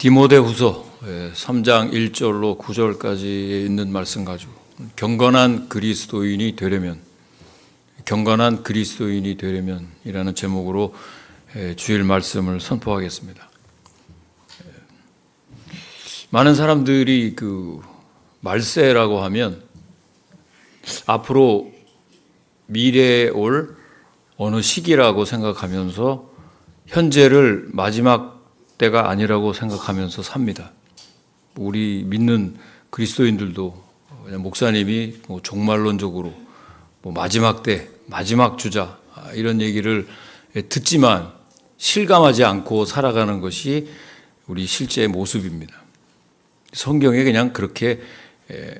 디모데후서 3장 1절로 9절까지 있는 말씀 가지고 경건한 그리스도인이 되려면 이라는 제목으로 주일 말씀을 선포하겠습니다. 많은 사람들이 그 말세라고 하면 앞으로 미래에 올 어느 시기라고 생각하면서 현재를 마지막 때가 아니라고 생각하면서 삽니다. 우리 믿는 그리스도인들도 그냥 목사님이 종말론적으로 마지막 때, 마지막 주자 이런 얘기를 듣지만 실감하지 않고 살아가는 것이 우리 실제의 모습입니다. 성경에 그냥 그렇게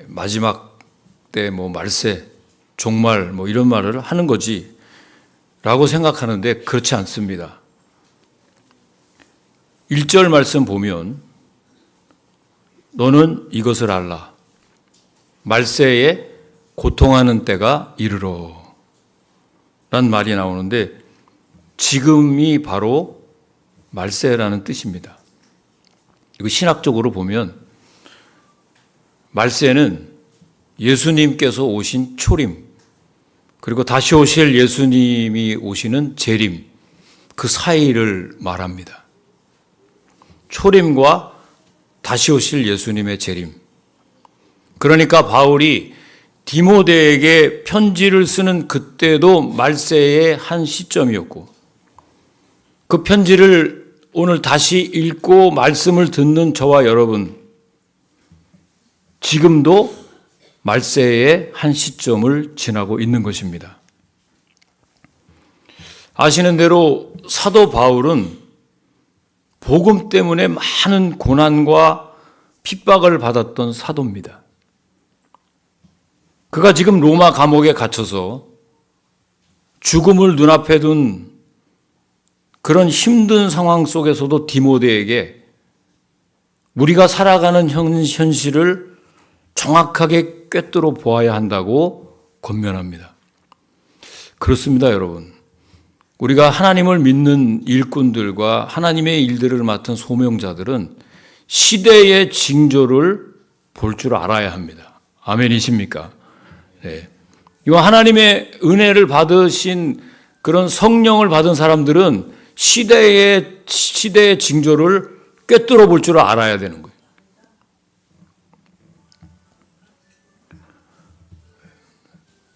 마지막 때 말세, 종말 이런 말을 하는 거지 라고 생각하는데 그렇지 않습니다. 1절 말씀 보면 너는 이것을 알라. 말세에 고통하는 때가 이르러 라는 말이 나오는데 지금이 바로 말세라는 뜻입니다. 이거 신학적으로 보면 말세는 예수님께서 오신 초림 그리고 다시 오실 예수님이 오시는 재림 그 사이를 말합니다. 초림과 다시 오실 예수님의 재림. 그러니까 바울이 디모데에게 편지를 쓰는 그때도 말세의 한 시점이었고 그 편지를 오늘 다시 읽고 말씀을 듣는 저와 여러분 지금도 말세의 한 시점을 지나고 있는 것입니다. 아시는 대로 사도 바울은 복음 때문에 많은 고난과 핍박을 받았던 사도입니다. 그가 지금 로마 감옥에 갇혀서 죽음을 눈앞에 둔 그런 힘든 상황 속에서도 디모데에게 우리가 살아가는 현실을 정확하게 꿰뚫어 보아야 한다고 권면합니다. 그렇습니다, 여러분. 우리가 하나님을 믿는 일꾼들과 하나님의 일들을 맡은 소명자들은 시대의 징조를 볼 줄 알아야 합니다. 아멘이십니까? 네. 이 하나님의 은혜를 받으신 그런 성령을 받은 사람들은 시대의 징조를 꿰뚫어 볼 줄 알아야 되는 거예요.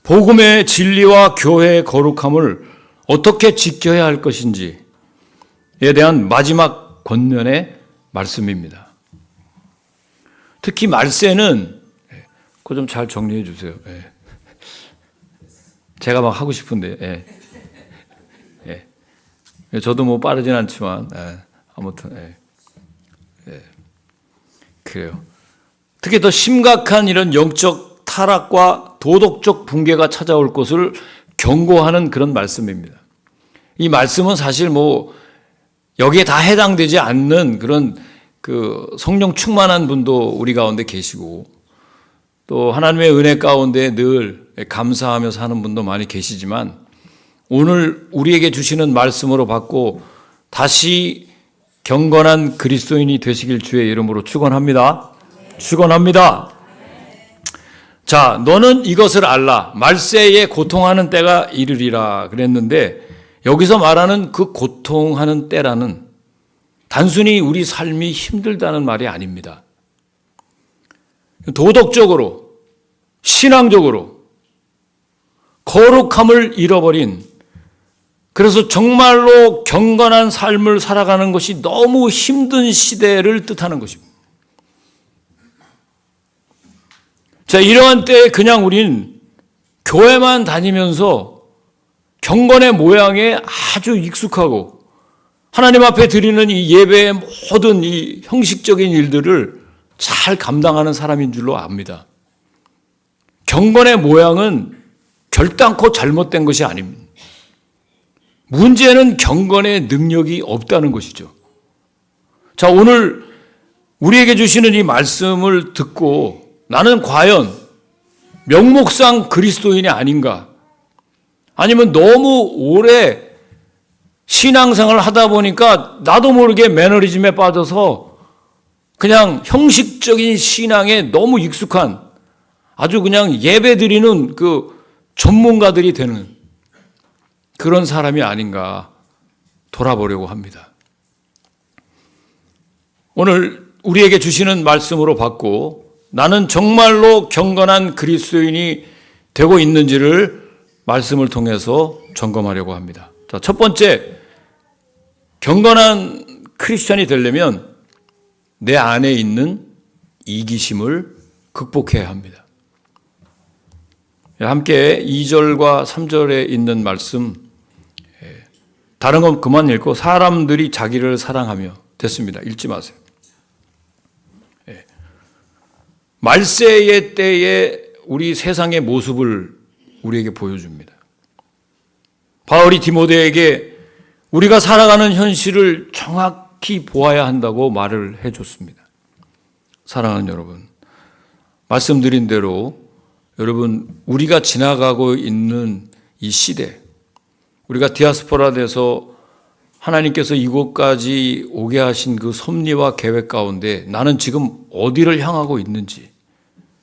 복음의 진리와 교회의 거룩함을 어떻게 지켜야 할 것인지에 대한 마지막 권면의 말씀입니다. 특히 말세는 그거 좀 잘 정리해 주세요. 제가 막 하고 싶은데 저도 빠르진 않지만 아무튼 그래요. 특히 더 심각한 이런 영적 타락과 도덕적 붕괴가 찾아올 것을 경고하는 그런 말씀입니다. 이 말씀은 사실 여기에 다 해당되지 않는 그런 그 성령 충만한 분도 우리 가운데 계시고 또 하나님의 은혜 가운데 늘 감사하며 사는 분도 많이 계시지만 오늘 우리에게 주시는 말씀으로 받고 다시 경건한 그리스도인이 되시길 주의 이름으로 축원합니다. 축원합니다. 자, 너는 이것을 알라. 말세에 고통하는 때가 이르리라 그랬는데 여기서 말하는 그 고통하는 때라는 단순히 우리 삶이 힘들다는 말이 아닙니다. 도덕적으로, 신앙적으로 거룩함을 잃어버린 그래서 정말로 경건한 삶을 살아가는 것이 너무 힘든 시대를 뜻하는 것입니다. 자, 이러한 때에 그냥 우린 교회만 다니면서 경건의 모양에 아주 익숙하고 하나님 앞에 드리는 이 예배의 모든 이 형식적인 일들을 잘 감당하는 사람인 줄로 압니다. 경건의 모양은 결단코 잘못된 것이 아닙니다. 문제는 경건의 능력이 없다는 것이죠. 자, 오늘 우리에게 주시는 이 말씀을 듣고 나는 과연 명목상 그리스도인이 아닌가? 아니면 너무 오래 신앙생활을 하다 보니까 나도 모르게 매너리즘에 빠져서 그냥 형식적인 신앙에 너무 익숙한 아주 그냥 예배드리는 그 전문가들이 되는 그런 사람이 아닌가 돌아보려고 합니다. 오늘 우리에게 주시는 말씀으로 받고 나는 정말로 경건한 그리스도인이 되고 있는지를 말씀을 통해서 점검하려고 합니다. 자, 첫 번째, 경건한 크리스천이 되려면 내 안에 있는 이기심을 극복해야 합니다. 함께 2절과 3절에 있는 말씀, 다른 건 그만 읽고 사람들이 자기를 사랑하며 됐습니다. 읽지 마세요. 말세의 때에 우리 세상의 모습을 우리에게 보여줍니다. 바울이 디모데에게 우리가 살아가는 현실을 정확히 보아야 한다고 말을 해줬습니다. 사랑하는 여러분, 말씀드린 대로 여러분, 우리가 지나가고 있는 이 시대, 우리가 디아스포라 돼서 하나님께서 이곳까지 오게 하신 그 섭리와 계획 가운데 나는 지금 어디를 향하고 있는지,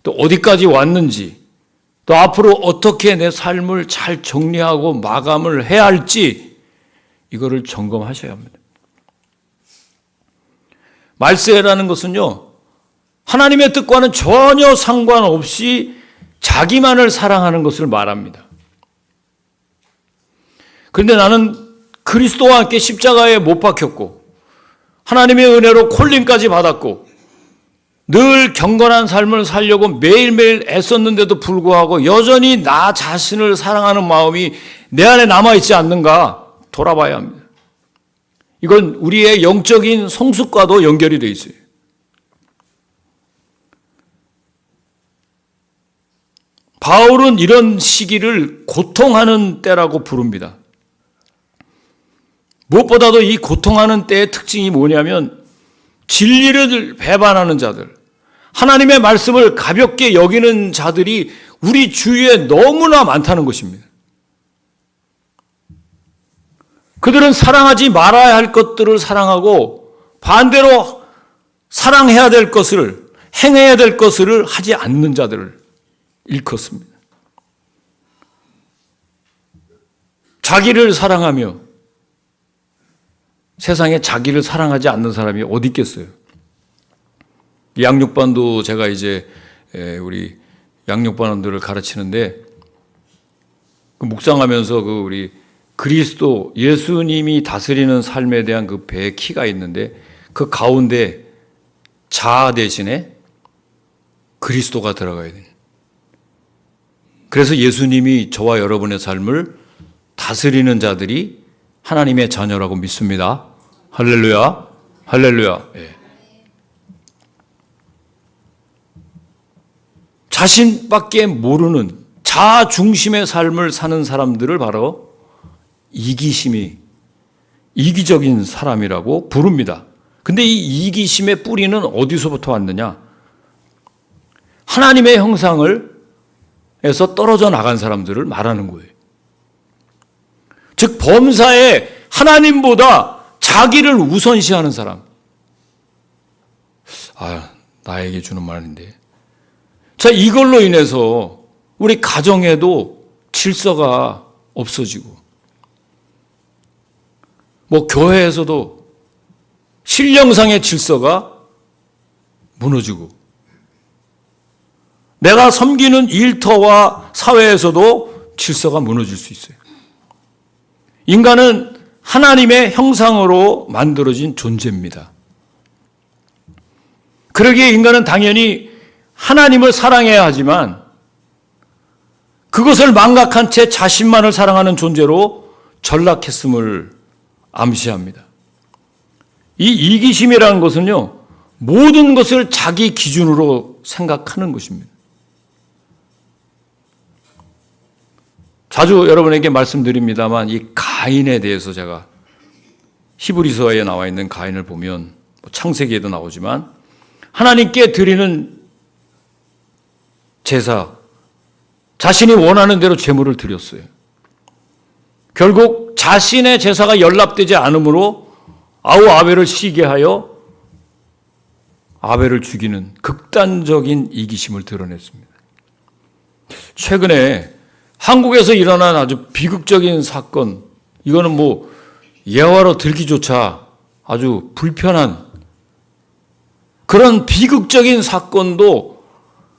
또 어디까지 왔는지, 또 앞으로 어떻게 내 삶을 잘 정리하고 마감을 해야 할지 이거를 점검하셔야 합니다. 말세라는 것은요, 하나님의 뜻과는 전혀 상관없이 자기만을 사랑하는 것을 말합니다. 그런데 나는 그리스도와 함께 십자가에 못 박혔고 하나님의 은혜로 콜림까지 받았고 늘 경건한 삶을 살려고 매일매일 애썼는데도 불구하고 여전히 나 자신을 사랑하는 마음이 내 안에 남아있지 않는가 돌아봐야 합니다. 이건 우리의 영적인 성숙과도 연결이 되어 있어요. 바울은 이런 시기를 고통하는 때라고 부릅니다. 무엇보다도 이 고통하는 때의 특징이 뭐냐면 진리를 배반하는 자들, 하나님의 말씀을 가볍게 여기는 자들이 우리 주위에 너무나 많다는 것입니다. 그들은 사랑하지 말아야 할 것들을 사랑하고 반대로 사랑해야 될 것을, 행해야 될 것을 하지 않는 자들을 일컫습니다. 자기를 사랑하며 세상에 자기를 사랑하지 않는 사람이 어디 있겠어요? 양육반도 제가 이제 우리 양육반원들을 가르치는데 묵상하면서 그 우리 그리스도 예수님이 다스리는 삶에 대한 그 배의 키가 있는데 그 가운데 자 대신에 그리스도가 들어가야 돼요. 그래서 예수님이 저와 여러분의 삶을 다스리는 자들이 하나님의 자녀라고 믿습니다. 할렐루야, 할렐루야. 예. 자신밖에 모르는 자아 중심의 삶을 사는 사람들을 바로 이기적인 사람이라고 부릅니다. 근데 이 이기심의 뿌리는 어디서부터 왔느냐? 하나님의 형상을 에서 떨어져 나간 사람들을 말하는 거예요. 즉 범사에 하나님보다 자기를 우선시하는 사람. 나에게 주는 말인데. 자, 이걸로 인해서 우리 가정에도 질서가 없어지고 교회에서도 신령상의 질서가 무너지고 내가 섬기는 일터와 사회에서도 질서가 무너질 수 있어요. 인간은 하나님의 형상으로 만들어진 존재입니다. 그러기에 인간은 당연히 하나님을 사랑해야 하지만 그것을 망각한 채 자신만을 사랑하는 존재로 전락했음을 암시합니다. 이 이기심이라는 것은요, 모든 것을 자기 기준으로 생각하는 것입니다. 자주 여러분에게 말씀드립니다만 이 가인에 대해서 제가 히브리서에 나와 있는 가인을 보면 창세기에도 나오지만 하나님께 드리는 제사, 자신이 원하는 대로 제물을 드렸어요. 결국 자신의 제사가 연락되지 않으므로 아우아벨을 시기하여 아벨을 죽이는 극단적인 이기심을 드러냈습니다. 최근에 한국에서 일어난 아주 비극적인 사건, 이거는 뭐 예화로 들기조차 아주 불편한 그런 비극적인 사건도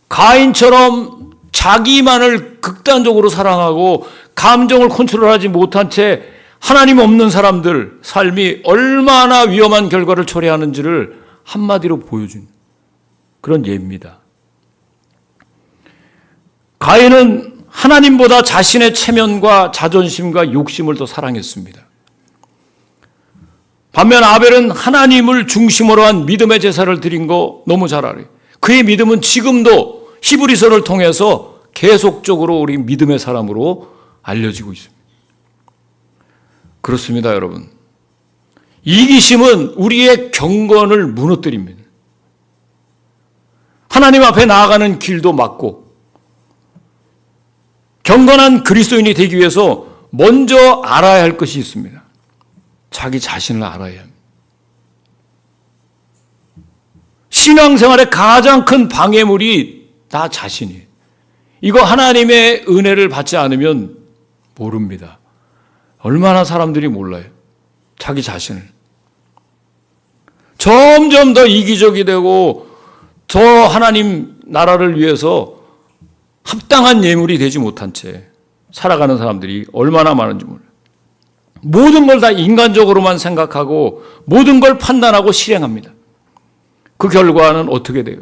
가인처럼 자기만을 극단적으로 사랑하고 감정을 컨트롤하지 못한 채 하나님 없는 사람들 삶이 얼마나 위험한 결과를 초래하는지를 한마디로 보여준 그런 예입니다. 가인은 하나님보다 자신의 체면과 자존심과 욕심을 더 사랑했습니다. 반면 아벨은 하나님을 중심으로 한 믿음의 제사를 드린 거 너무 잘 알아요. 그의 믿음은 지금도 히브리서를 통해서 계속적으로 우리 믿음의 사람으로 알려지고 있습니다. 그렇습니다, 여러분. 이기심은 우리의 경건을 무너뜨립니다. 하나님 앞에 나아가는 길도 막고 경건한 그리스도인이 되기 위해서 먼저 알아야 할 것이 있습니다. 자기 자신을 알아야 합니다. 신앙생활의 가장 큰 방해물이 나 자신이에요. 이거 하나님의 은혜를 받지 않으면 모릅니다. 얼마나 사람들이 몰라요. 자기 자신을. 점점 더 이기적이 되고 더 하나님 나라를 위해서 합당한 예물이 되지 못한 채 살아가는 사람들이 얼마나 많은지 몰라요. 모든 걸 다 인간적으로만 생각하고 모든 걸 판단하고 실행합니다. 그 결과는 어떻게 돼요?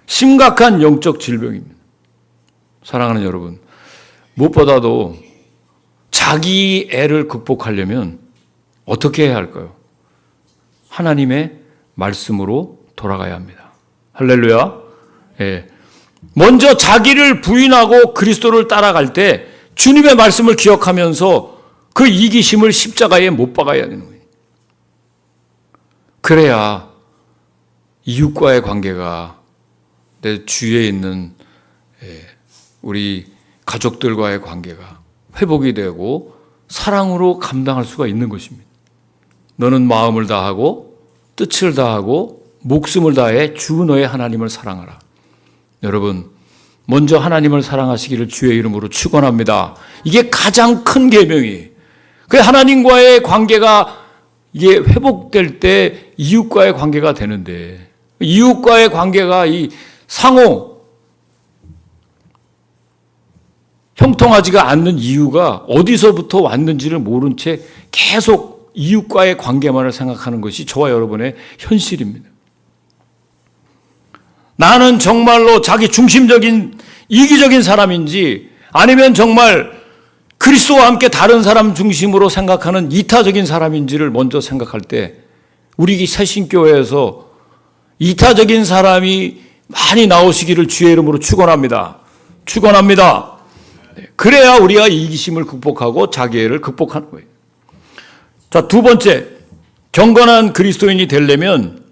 심각한 영적 질병입니다. 사랑하는 여러분, 무엇보다도 자기 애를 극복하려면 어떻게 해야 할까요? 하나님의 말씀으로 돌아가야 합니다. 할렐루야. 예. 먼저 자기를 부인하고 그리스도를 따라갈 때 주님의 말씀을 기억하면서 그 이기심을 십자가에 못 박아야 되는 거예요. 그래야 이웃과의 관계가 내 주위에 있는 우리 가족들과의 관계가 회복이 되고 사랑으로 감당할 수가 있는 것입니다. 너는 마음을 다하고 뜻을 다하고 목숨을 다해 주 너의 하나님을 사랑하라. 여러분, 먼저 하나님을 사랑하시기를 주의 이름으로 축원합니다. 이게 가장 큰 계명이에요. 그 하나님과의 관계가 이게 회복될 때 이웃과의 관계가 되는데, 이웃과의 관계가 이 상호 형통하지가 않는 이유가 어디서부터 왔는지를 모른 채 계속 이웃과의 관계만을 생각하는 것이 저와 여러분의 현실입니다. 나는 정말로 자기 중심적인 이기적인 사람인지 아니면 정말 그리스도와 함께 다른 사람 중심으로 생각하는 이타적인 사람인지를 먼저 생각할 때 우리 새신교회에서 이타적인 사람이 많이 나오시기를 주의 이름으로 축원합니다. 축원합니다. 그래야 우리가 이기심을 극복하고 자기애를 극복하는 거예요. 자, 두 번째, 경건한 그리스도인이 되려면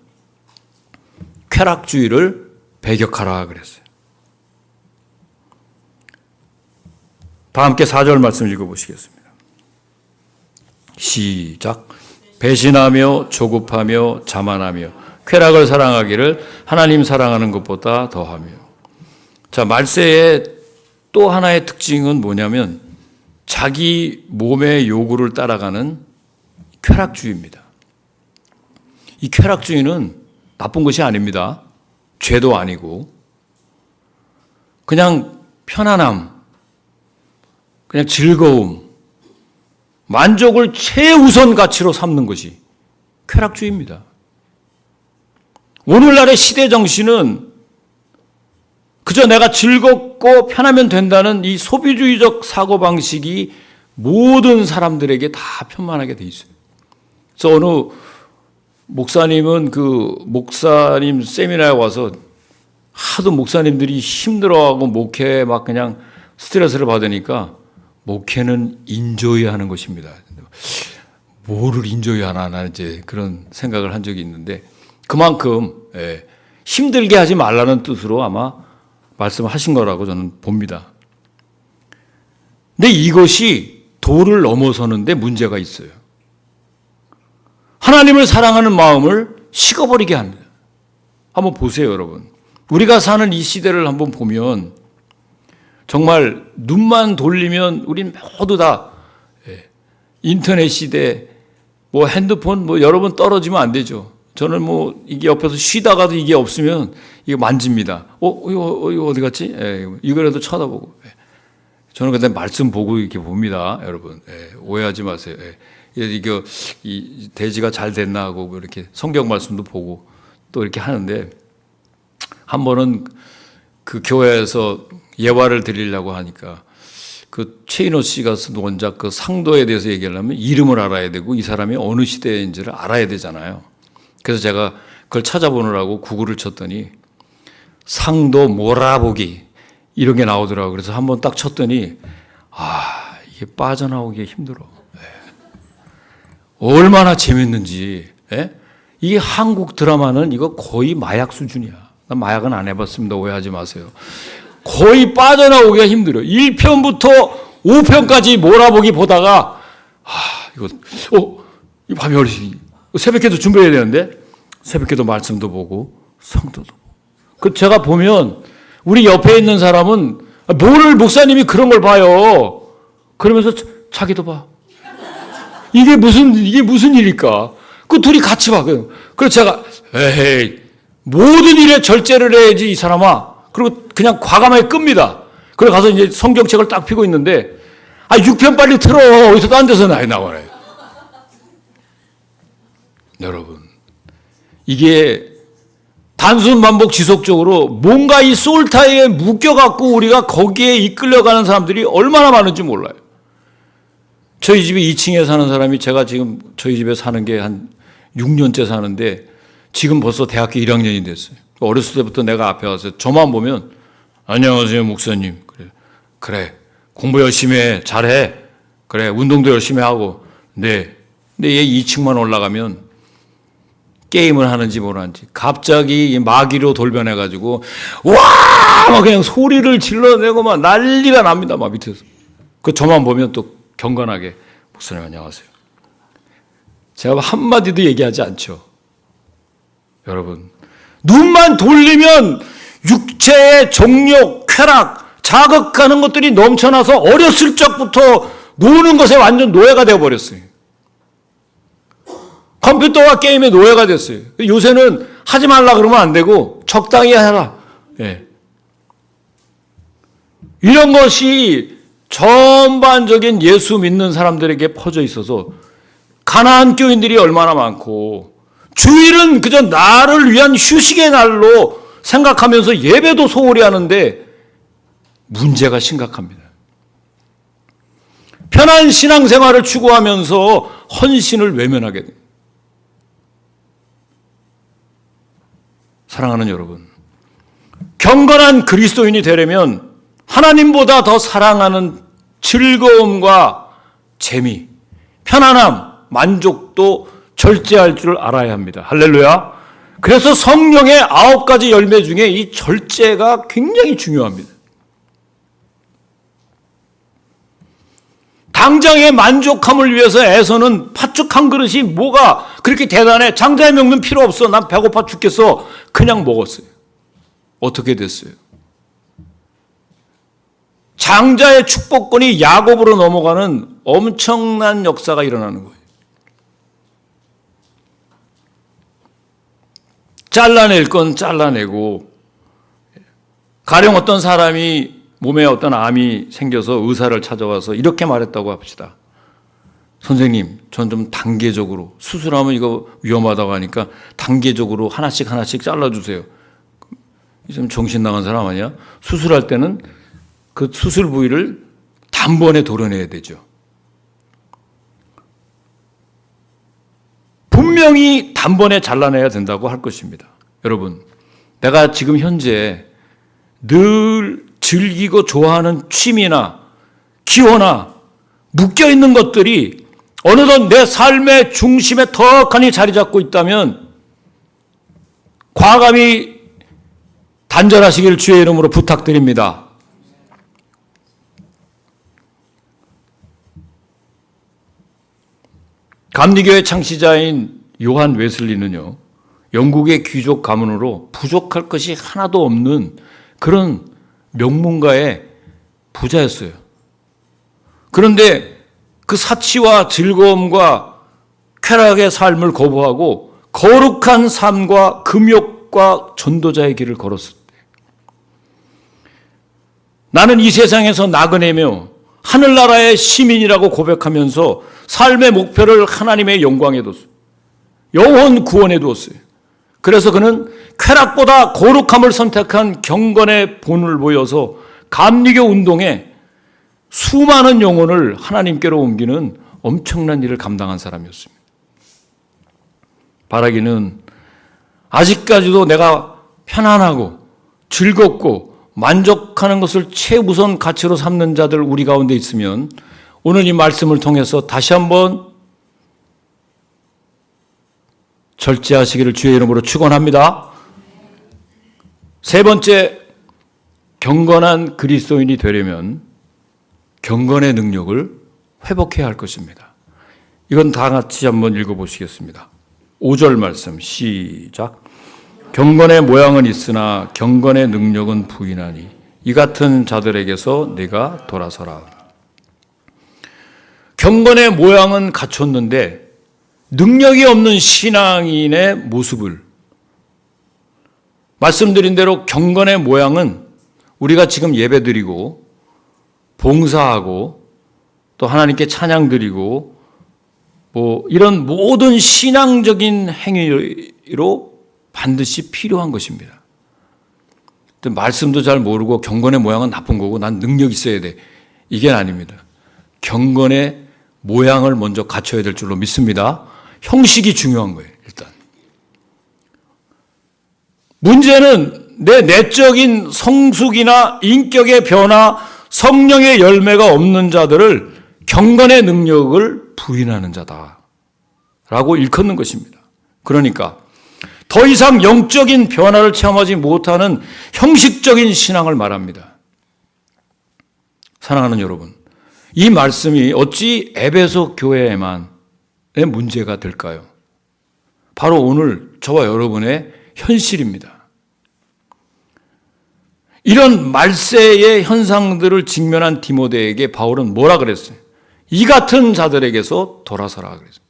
쾌락주의를 배격하라 그랬어요. 다 함께 4절 말씀 읽어보시겠습니다. 시작. 배신하며 조급하며 자만하며 쾌락을 사랑하기를 하나님 사랑하는 것보다 더하며. 자, 말세의 또 하나의 특징은 뭐냐면 자기 몸의 요구를 따라가는 쾌락주의입니다. 이 쾌락주의는 나쁜 것이 아닙니다. 죄도 아니고 그냥 편안함, 그냥 즐거움, 만족을 최우선 가치로 삼는 것이 쾌락주의입니다. 오늘날의 시대 정신은 그저 내가 즐겁고 편하면 된다는 이 소비주의적 사고방식이 모든 사람들에게 다 편만하게 돼 있어요. 그래서 어느 목사님은 그 목사님 세미나에 와서 하도 목사님들이 힘들어하고 목회에 막 그냥 스트레스를 받으니까 목회는 인조이 하는 것입니다. 뭐를 인조이 하나 나는 이제 그런 생각을 한 적이 있는데 그만큼 힘들게 하지 말라는 뜻으로 아마 말씀하신 거라고 저는 봅니다. 근데 이것이 도를 넘어서는데 문제가 있어요. 하나님을 사랑하는 마음을 식어버리게 합니다. 한번 보세요, 여러분. 우리가 사는 이 시대를 한번 보면 정말 눈만 돌리면 우린 모두 다 인터넷 시대, 뭐 핸드폰, 뭐 여러분 떨어지면 안 되죠. 저는 뭐 이게 옆에서 쉬다가도 이게 없으면 이거 만집니다. 이거 어디 갔지? 이거라도 쳐다보고. 저는 그때 말씀 보고 이렇게 봅니다, 여러분. 오해하지 마세요. 이거 이 대지가 잘 됐나 하고 뭐 이렇게 성경 말씀도 보고 또 이렇게 하는데 한 번은 그 교회에서 예화를 드리려고 하니까 그 최인호 씨가 쓴 원작 그 상도에 대해서 얘기하려면 이름을 알아야 되고 이 사람이 어느 시대인지를 알아야 되잖아요. 그래서 제가 그걸 찾아보느라고 구글을 쳤더니 상도 몰아보기 이런 게 나오더라고요. 그래서 한번 딱 쳤더니 이게 빠져나오기 힘들어. 얼마나 재밌는지. 이게 한국 드라마는 이거 거의 마약 수준이야. 난 마약은 안 해봤습니다. 오해하지 마세요. 거의 빠져나오기가 힘들어요. 1편부터 5편까지 몰아보기 보다가 이 밤이 어르신이 새벽기도 준비해야 되는데 새벽기도 말씀도 보고 성도도 보고. 그 제가 보면 우리 옆에 있는 사람은 뭘 목사님이 그런 걸 봐요. 그러면서 자기도 봐. 이게 무슨 일일까? 그 둘이 같이 봐. 그래서 제가 에헤이 모든 일에 절제를 해야지 이 사람아. 그리고 그냥 과감하게 끕니다. 그래 가서 이제 성경책을 딱 펴고 있는데 6편 빨리 틀어. 어디서 딴 데서 나와요. 여러분 이게 단순 반복 지속적으로 뭔가 이 솔타에 묶여갖고 우리가 거기에 이끌려가는 사람들이 얼마나 많은지 몰라요. 저희 집에 2층에 사는 사람이 제가 지금 저희 집에 사는 게 한 6년째 사는데 지금 벌써 대학교 1학년이 됐어요. 어렸을 때부터 내가 앞에 와서 저만 보면 안녕하세요 목사님. 그래 공부 열심히 해. 잘해. 그래 운동도 열심히 하고. 네. 근데 얘 2층만 올라가면 게임을 하는지 뭐라는지 갑자기 마귀로 돌변해가지고 와! 막 그냥 소리를 질러내고 막 난리가 납니다. 막 밑에서. 저만 보면 또 경건하게 목사님 안녕하세요. 제가 한마디도 얘기하지 않죠. 여러분 눈만 돌리면 육체의 정욕, 쾌락, 자극하는 것들이 넘쳐나서 어렸을 적부터 노는 것에 완전 노예가 되어버렸어요. 컴퓨터와 게임의 노예가 됐어요. 요새는 하지 말라 그러면 안 되고 적당히 해라. 이런 것이 전반적인 예수 믿는 사람들에게 퍼져 있어서 가나안 교인들이 얼마나 많고 주일은 그저 나를 위한 휴식의 날로 생각하면서 예배도 소홀히 하는데 문제가 심각합니다. 편한 신앙생활을 추구하면서 헌신을 외면하게 됩니다. 사랑하는 여러분, 경건한 그리스도인이 되려면 하나님보다 더 사랑하는 즐거움과 재미, 편안함, 만족도 절제할 줄 알아야 합니다. 할렐루야. 그래서 성령의 9가지 열매 중에 이 절제가 굉장히 중요합니다. 당장의 만족함을 위해서 애서는 팥죽 한 그릇이 뭐가 그렇게 대단해. 장자의 명분 필요 없어. 난 배고파 죽겠어. 그냥 먹었어요. 어떻게 됐어요? 장자의 축복권이 야곱으로 넘어가는 엄청난 역사가 일어나는 거예요. 잘라낼 건 잘라내고, 가령 어떤 사람이 몸에 어떤 암이 생겨서 의사를 찾아와서 이렇게 말했다고 합시다. 선생님, 전 좀 단계적으로 수술하면 이거 위험하다고 하니까 단계적으로 하나씩 잘라주세요. 좀 정신 나간 사람 아니야? 수술할 때는 그 수술 부위를 단번에 도려내야 되죠. 분명히 단번에 잘라내야 된다고 할 것입니다. 여러분, 내가 지금 현재 늘 즐기고 좋아하는 취미나 기호나 묶여있는 것들이 어느덧 내 삶의 중심에 턱하니 자리 잡고 있다면 과감히 단절하시길 주의 이름으로 부탁드립니다. 감리교의 창시자인 요한 웨슬리는요, 영국의 귀족 가문으로 부족할 것이 하나도 없는 그런 명문가의 부자였어요. 그런데 그 사치와 즐거움과 쾌락의 삶을 거부하고 거룩한 삶과 금욕과 전도자의 길을 걸었을 때, 나는 이 세상에서 나그네며 하늘나라의 시민이라고 고백하면서 삶의 목표를 하나님의 영광에 뒀어요. 영혼 구원에 두었어요. 그래서 그는 쾌락보다 거룩함을 선택한 경건의 본을 보여서 감리교 운동에 수많은 영혼을 하나님께로 옮기는 엄청난 일을 감당한 사람이었습니다. 바라기는 아직까지도 내가 편안하고 즐겁고 만족하는 것을 최우선 가치로 삼는 자들 우리 가운데 있으면 오늘 이 말씀을 통해서 다시 한번 절제하시기를 주의 이름으로 축원합니다. 세 번째, 경건한 그리스도인이 되려면 경건의 능력을 회복해야 할 것입니다. 이건 다 같이 한번 읽어보시겠습니다. 5절 말씀 시작. 경건의 모양은 있으나 경건의 능력은 부인하니 이 같은 자들에게서 네가 돌아서라. 경건의 모양은 갖췄는데 능력이 없는 신앙인의 모습을, 말씀드린 대로 경건의 모양은 우리가 지금 예배드리고 봉사하고 또 하나님께 찬양드리고 뭐 이런 모든 신앙적인 행위로 반드시 필요한 것입니다. 말씀도 잘 모르고 경건의 모양은 나쁜 거고 난 능력 있어야 돼, 이게 아닙니다. 경건의 모양을 먼저 갖춰야 될 줄로 믿습니다. 형식이 중요한 거예요. 일단 문제는 내 내적인 성숙이나 인격의 변화, 성령의 열매가 없는 자들을 경건의 능력을 부인하는 자다라고 일컫는 것입니다. 그러니까 더 이상 영적인 변화를 체험하지 못하는 형식적인 신앙을 말합니다. 사랑하는 여러분, 이 말씀이 어찌 에베소 교회에만의 문제가 될까요? 바로 오늘 저와 여러분의 현실입니다. 이런 말세의 현상들을 직면한 디모데에게 바울은 뭐라 그랬어요? 이 같은 자들에게서 돌아서라 그랬어요.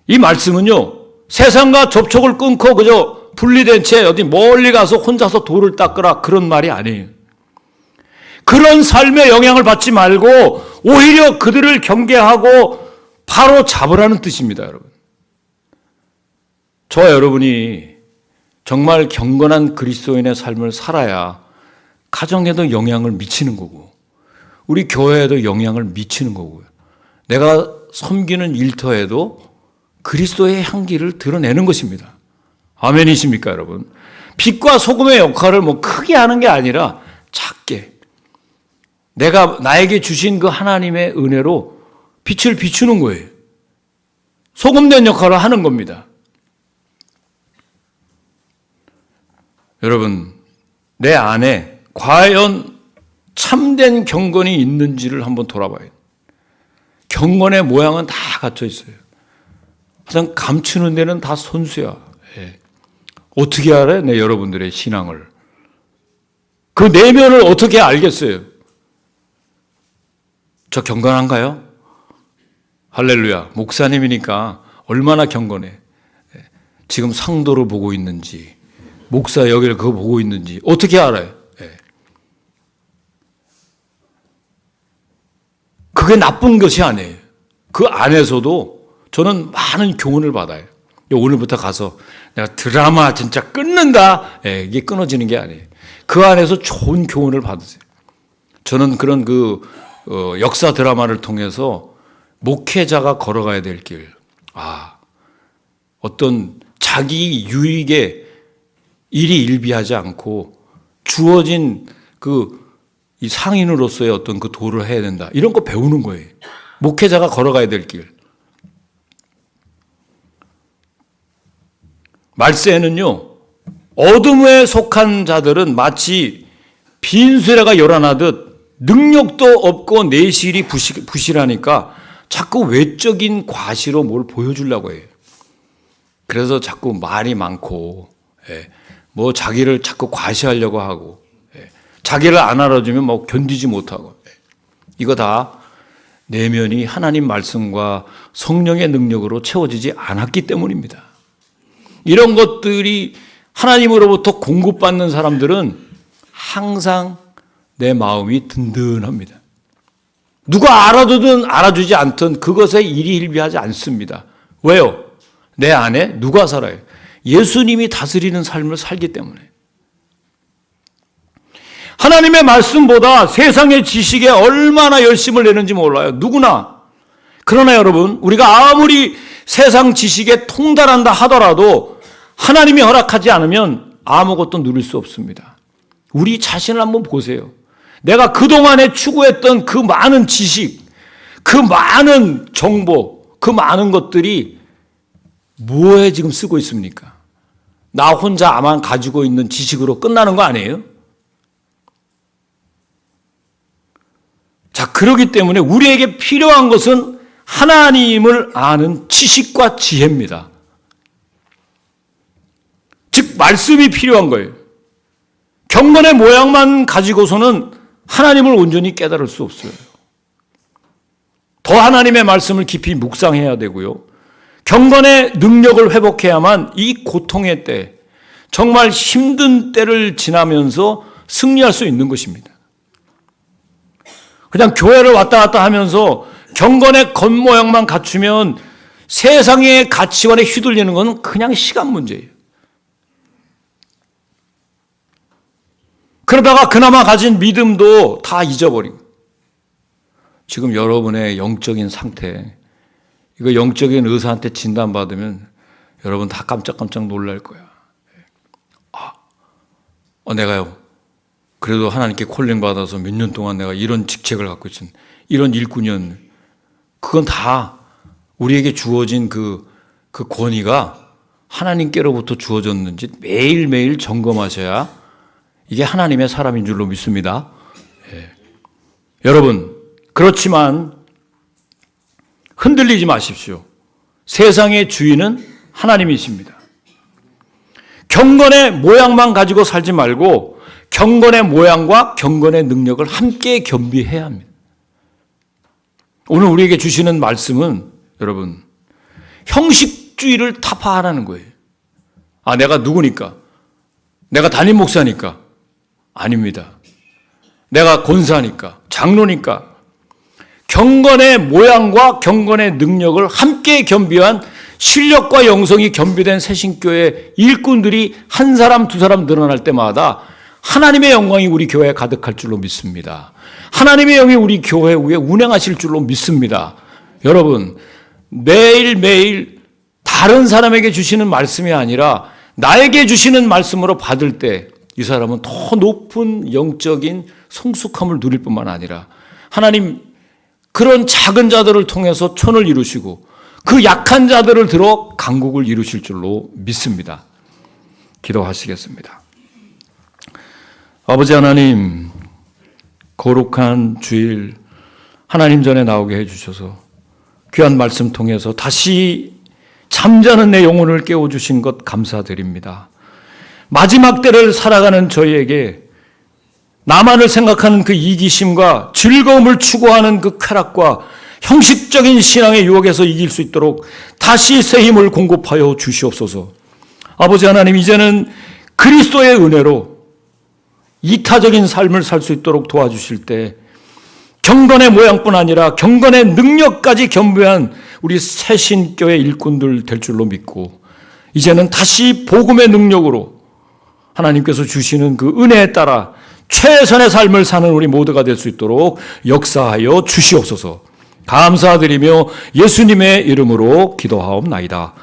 이 말씀은요, 세상과 접촉을 끊고 그저 분리된 채 어디 멀리 가서 혼자서 돌을 닦으라, 그런 말이 아니에요. 그런 삶의 영향을 받지 말고 오히려 그들을 경계하고 바로 잡으라는 뜻입니다, 여러분. 저와 여러분이 정말 경건한 그리스도인의 삶을 살아야 가정에도 영향을 미치는 거고 우리 교회에도 영향을 미치는 거고요. 내가 섬기는 일터에도 그리스도의 향기를 드러내는 것입니다. 아멘이십니까, 여러분? 빛과 소금의 역할을 뭐 크게 하는 게 아니라 작게 내가 나에게 주신 그 하나님의 은혜로 빛을 비추는 거예요. 소금된 역할을 하는 겁니다. 여러분, 내 안에 과연 참된 경건이 있는지를 한번 돌아봐요. 경건의 모양은 다 갖춰 있어요. 하여튼 감추는 데는 다 손수야. 예. 어떻게 알아요? 내 여러분들의 신앙을. 그 내면을 어떻게 알겠어요? 저 경건한가요? 할렐루야. 목사님이니까 얼마나 경건해. 예. 지금 상도를 보고 있는지, 목사 여기를 그거 보고 있는지 어떻게 알아요? 예. 그게 나쁜 것이 아니에요. 그 안에서도 저는 많은 교훈을 받아요. 오늘부터 가서 내가 드라마 진짜 끊는다. 예, 이게 끊어지는 게 아니에요. 그 안에서 좋은 교훈을 받으세요. 저는 그런 역사 드라마를 통해서 목회자가 걸어가야 될 길, 어떤 자기 유익에 일희일비하지 않고 주어진 이 상인으로서의 어떤 그 도를 해야 된다. 이런 거 배우는 거예요. 목회자가 걸어가야 될 길. 말세에는요, 어둠에 속한 자들은 마치 빈수레가 요란하듯 능력도 없고 내실이 부실하니까 자꾸 외적인 과시로 뭘 보여주려고 해요. 그래서 자꾸 말이 많고, 뭐 자기를 자꾸 과시하려고 하고, 자기를 안 알아주면 뭐 견디지 못하고, 이거 다 내면이 하나님 말씀과 성령의 능력으로 채워지지 않았기 때문입니다. 이런 것들이 하나님으로부터 공급받는 사람들은 항상 내 마음이 든든합니다. 누가 알아두든 알아주지 않든 그것에 일희일비하지 않습니다. 왜요? 내 안에 누가 살아요? 예수님이 다스리는 삶을 살기 때문에. 하나님의 말씀보다 세상의 지식에 얼마나 열심을 내는지 몰라요. 누구나. 그러나 여러분, 우리가 아무리 세상 지식에 통달한다 하더라도 하나님이 허락하지 않으면 아무것도 누릴 수 없습니다. 우리 자신을 한번 보세요. 내가 그동안에 추구했던 그 많은 지식, 그 많은 정보, 그 많은 것들이 뭐에 지금 쓰고 있습니까? 나 혼자만 가지고 있는 지식으로 끝나는 거 아니에요? 자, 그렇기 때문에 우리에게 필요한 것은 하나님을 아는 지식과 지혜입니다. 즉, 말씀이 필요한 거예요. 경건의 모양만 가지고서는 하나님을 온전히 깨달을 수 없어요. 더 하나님의 말씀을 깊이 묵상해야 되고요. 경건의 능력을 회복해야만 이 고통의 때, 정말 힘든 때를 지나면서 승리할 수 있는 것입니다. 그냥 교회를 왔다 갔다 하면서 경건의 겉모양만 갖추면 세상의 가치관에 휘둘리는 건 그냥 시간 문제예요. 그러다가 그나마 가진 믿음도 다 잊어버리고, 지금 여러분의 영적인 상태, 이거 영적인 의사한테 진단받으면 여러분 다 깜짝깜짝 놀랄 거야. 내가요, 그래도 하나님께 콜링 받아서 몇 년 동안 내가 이런 직책을 갖고 있었는, 이런 일꾼이었는데, 그건 다 우리에게 주어진 그 권위가 하나님께로부터 주어졌는지 매일매일 점검하셔야 이게 하나님의 사람인 줄로 믿습니다. 여러분, 그렇지만 흔들리지 마십시오. 세상의 주인은 하나님이십니다. 경건의 모양만 가지고 살지 말고 경건의 모양과 경건의 능력을 함께 겸비해야 합니다. 오늘 우리에게 주시는 말씀은 여러분, 형식주의를 타파하라는 거예요. 내가 누구니까? 내가 담임 목사니까? 아닙니다. 내가 권사니까, 장로니까. 경건의 모양과 경건의 능력을 함께 겸비한 실력과 영성이 겸비된 새신교회 일꾼들이 한 사람 두 사람 늘어날 때마다 하나님의 영광이 우리 교회에 가득할 줄로 믿습니다. 하나님의 영이 우리 교회 위에 운행하실 줄로 믿습니다. 여러분, 매일매일 다른 사람에게 주시는 말씀이 아니라 나에게 주시는 말씀으로 받을 때 이 사람은 더 높은 영적인 성숙함을 누릴 뿐만 아니라 하나님 그런 작은 자들을 통해서 천을 이루시고 그 약한 자들을 들어 강국을 이루실 줄로 믿습니다. 기도하시겠습니다. 아버지 하나님, 거룩한 주일 하나님 전에 나오게 해주셔서 귀한 말씀 통해서 다시 잠자는 내 영혼을 깨워주신 것 감사드립니다. 마지막 때를 살아가는 저희에게 나만을 생각하는 그 이기심과 즐거움을 추구하는 그 쾌락과 형식적인 신앙의 유혹에서 이길 수 있도록 다시 새 힘을 공급하여 주시옵소서. 아버지 하나님, 이제는 그리스도의 은혜로 이타적인 삶을 살 수 있도록 도와주실 때 경건의 모양뿐 아니라 경건의 능력까지 겸비한 우리 새신교회 일꾼들 될 줄로 믿고 이제는 다시 복음의 능력으로 하나님께서 주시는 그 은혜에 따라 최선의 삶을 사는 우리 모두가 될 수 있도록 역사하여 주시옵소서. 감사드리며 예수님의 이름으로 기도하옵나이다.